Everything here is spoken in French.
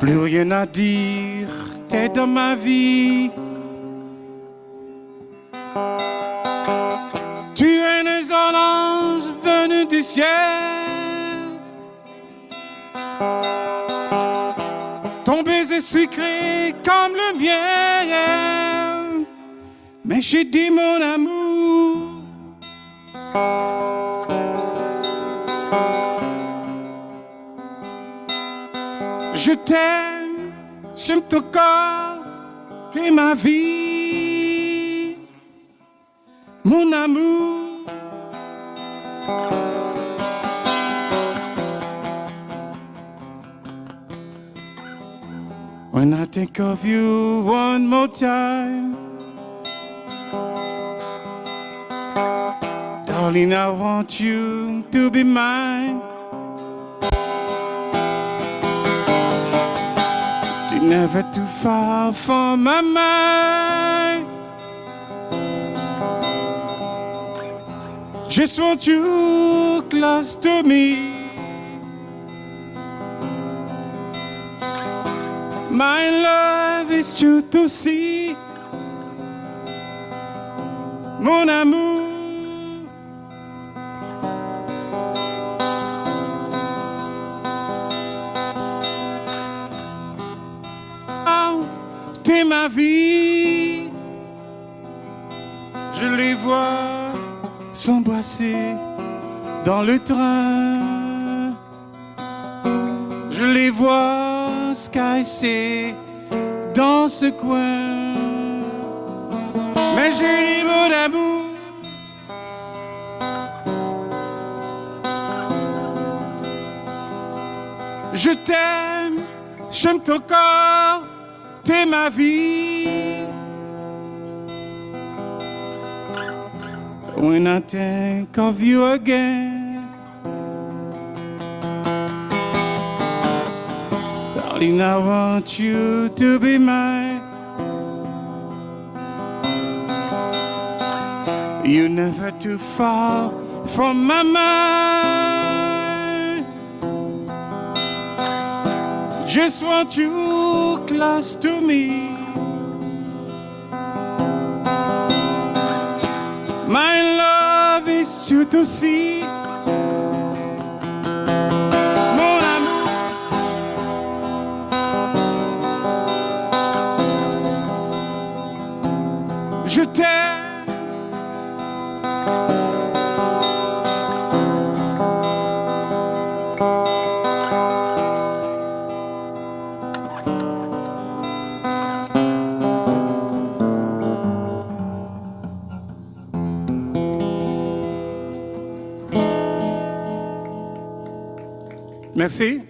Plus rien à dire, t'es dans ma vie. Tu es un ange venu du ciel. Ton baiser sucré comme le mien. Mais j'ai dit mon amour. Je t'aime, j'aime ton corps, t'es ma vie, mon amour. When I think of you one more time, darling, I want you to be mine. You're never too far from my mind. Just want you close to me. My love is true to see, mon amour. Oh, t'es ma vie. Je les vois s'embrasser dans le train. Je les vois se caresser dans ce coin. Mais j'ai dit mon amour. Je t'aime, j'aime ton corps, t'es ma vie. When I think of you again, darling, I want you to be mine. You're never too far from my mind. Just want you close to me. My love is true to see. Mon amour. Je t'aime. Merci.